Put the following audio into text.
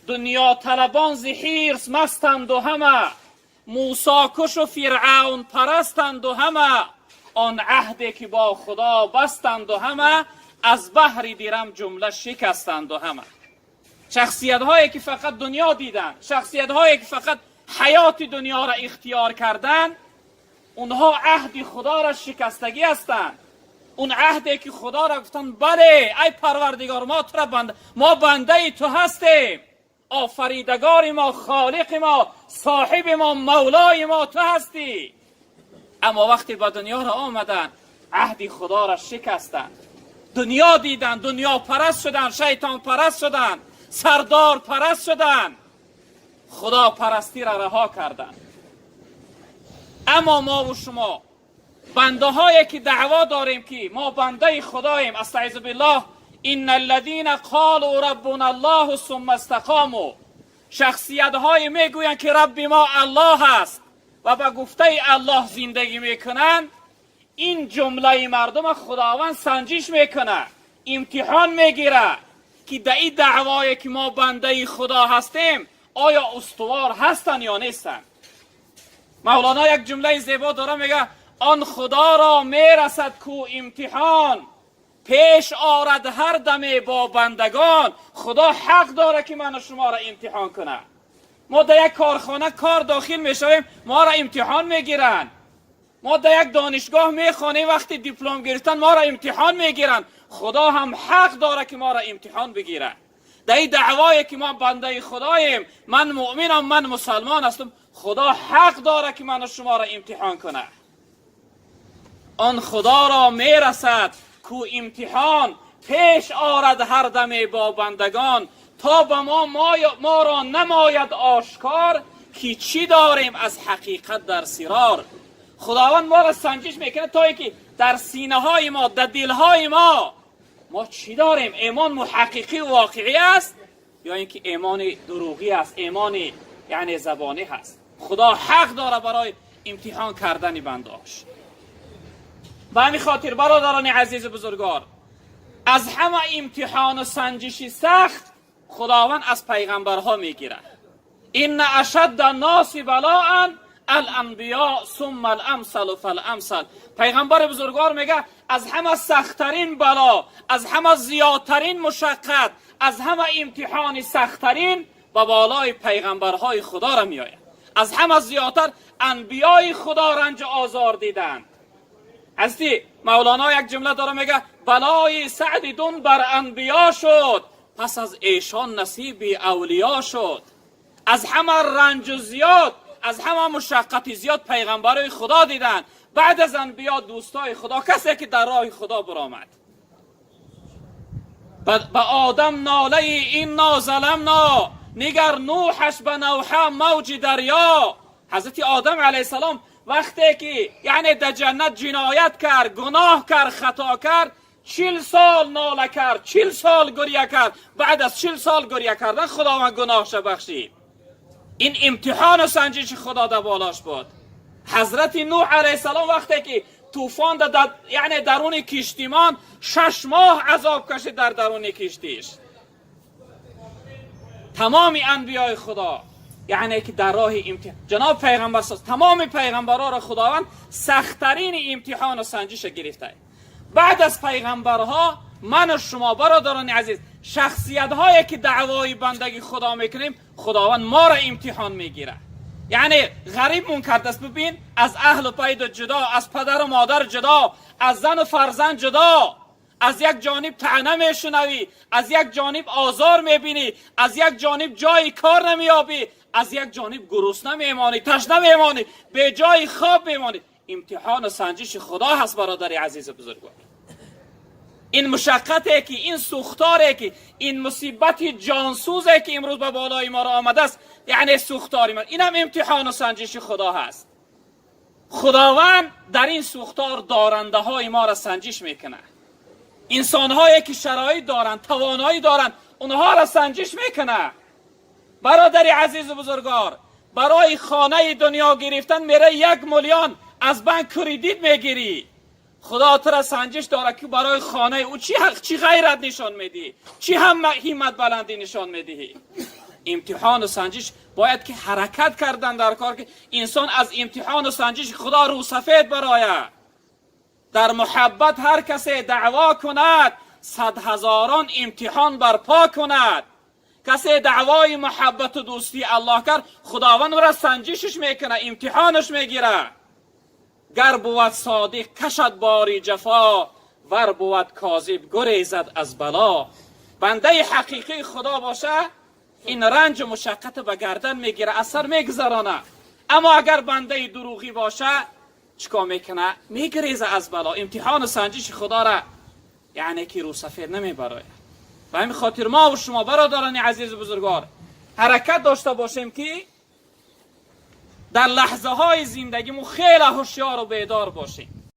دنیا طلبان ز حرص مستند و همه، موسی کش و فرعون پرستند و همه، آن عهدی که با خدا بستند و همه، از بحر دیرم جمله شکستند و همه. شخصیت هایی که فقط دنیا دیدن، شخصیت هایی که فقط حیات دنیا را اختیار کردن، اونها عهد خدا را شکستگی هستند. اون عهدی که خدا را گفتن بله ای پروردگار ما بنده تو هستیم، آفریدگار ما، خالق ما، صاحب ما، مولای ما تو هستی. اما وقتی با دنیا را آمدن عهد خدا را شکستن، دنیا دیدن، دنیا پرست شدن، شیطان پرست شدن، سردار پرست شدن، خدا پرستی را رها کردن. اما ما و شما بنده هایی که دعوا داریم که ما بنده خداییم، استعوذ بالله، ان الذين قالوا ربنا الله ثم استقاموا، شخصیت های میگویند که رب ما الله است و به گفته الله زندگی میکنند، این جمله مردم خداوند سنجش میکنه، امتحان میگیره که در این دعوایی که ما بنده خدا هستیم آیا استوار هستن یا نیستن. مولانا یک جمله زیبا داره، میگه آن خدا را میرسد کو امتحان، پیش آرد هر دمه با بندگان. خدا حق داره که من و شما را امتحان کنه. ما در یک کارخانه کار داخل میشویم ما را امتحان میگیرن، ما در یک دانشگاه میخوانیم وقتی دیپلم گرفتن ما را امتحان میگیرن. خدا هم حق داره که ما را امتحان بگیره. در این دعوایی که ما بنده خداییم، من مؤمنم، من مسلمان هستم، خدا حق داره که من و شما را امتحان کنه. آن خدا را میرسد کو امتحان، پیش آرد هر دمه با بندگان. تا به ما را نماید آشکار، که چی داریم از حقیقت در سرار. خداوند ما را سنجش میکنه تا که در سینه های ما، در دل های ما چی داریم. ایمان محققی و واقعی است یا اینکه ایمان دروغی است، ایمان یعنی زبانی هست. خدا حق داره برای امتحان کردن بندهاش. به همین خاطر برادران عزیز بزرگوار، از همه امتحان و سنجشی سخت خداوند از پیغمبرها میگیره. ان اشد الناس بلاء الانبیاء ثم الامثل فالامثل. پیغمبر بزرگوار میگه از همه سختترین بلا، از همه زیادترین مشقت، از همه امتحان سختترین به بالای پیغمبرهای خدا را میآید. از همه زیادتر انبیای خدا رنج آزار دیدند. حضرت مولانا یک جمله داره، میگه بلای سعد دون بر انبیا شد، پس از ایشان نصیب اولیا شد. از همه رنج و زیاد، از همه مشقت زیاد پیغمبرای خدا دیدن. بعد از انبیا دوستای خدا، کسی که در راه خدا برآمد. به آدم ناله این ظلمنا، نگر نوحش به نوحه موج دریا. حضرت آدم علیه السلام وقتی که یعنی در جنت جنایت کرد، گناه کرد، خطا کرد، 40 سال ناله کرد، 40 سال گریه کرد. بعد از 40 سال گریه کردن خداوند گناهش بخشید. این امتحان و سنجش خدا در بالاش بود. حضرت نوح علیه السلام وقتی که طوفان یعنی درون کشتیمان 6 ماه عذاب کشید در درون کشتیش. تمام انبیای خدا یعنی که در راه امتحان، جناب پیغمبر تمام پیغمبرها را خداوند سختترین امتحان و سنجش گرفته. بعد از پیغمبرها من و شما برادران عزیز، شخصیت هایی که دعوای بندگی خدا میکنیم، خداوند ما را امتحان میگیره. یعنی غریب مون کرده است. ببین، از اهل و پید جدا، از پدر و مادر جدا، از زن و فرزند جدا، از یک جانب طعنه میشنوی، از یک جانب آزار میبینی، از یک جانب جای کار نمیابی، از یک جانب گرسنه میمانی، تشنه میمانی، به جای خواب میمانی. امتحان و سنجش خدا هست برادر عزیز بزرگوار. این مشقتی که، این سوختاری که، این مصیبت جانسوزی که امروز به بالای ما را آمده است، یعنی سوختاری ما، این هم امتحان و سنجش خدا هست. خداوند در این سوختار دارنده های ما را سنجش میکنه. انسان هایی که شرایط دارند، توانایی دارند، اونها را سنجش میکنه. برادر عزیز و بزرگوار، برای خانه دنیا گرفتن میره 1 میلیون از بانک کردیت میگیری. خدا تو را سنجش داره که برای خانه او چی غیرت نشان میدی، چی هم همت بلندی نشان میدی. امتحان و سنجش باید که حرکت کردن در کار، که انسان از امتحان و سنجش خدا رو سفید برایه. در محبت هر کسی دعوا کند 100,000 امتحان برپا کند. کسی دعوای محبت و دوستی الله کرد، خداوند را سنجشش میکنه، امتحانش میگیره. گر بود صادق کشد باری جفا، ور بود کاذب گریزد از بلا. بنده حقیقی خدا باشه این رنج و مشقت به گردن میگیره، اثر میگذرانه. اما اگر بنده دروغی باشه چیکار میکنه؟ میگریزه از بلا. امتحان و سنجش خدا را یعنی که رو سفید نمیبره. و همین خاطر ما و شما برادران عزیز بزرگوار حرکت داشته باشیم که در لحظه های زندگیمون خیلی هوشیار و بیدار باشیم.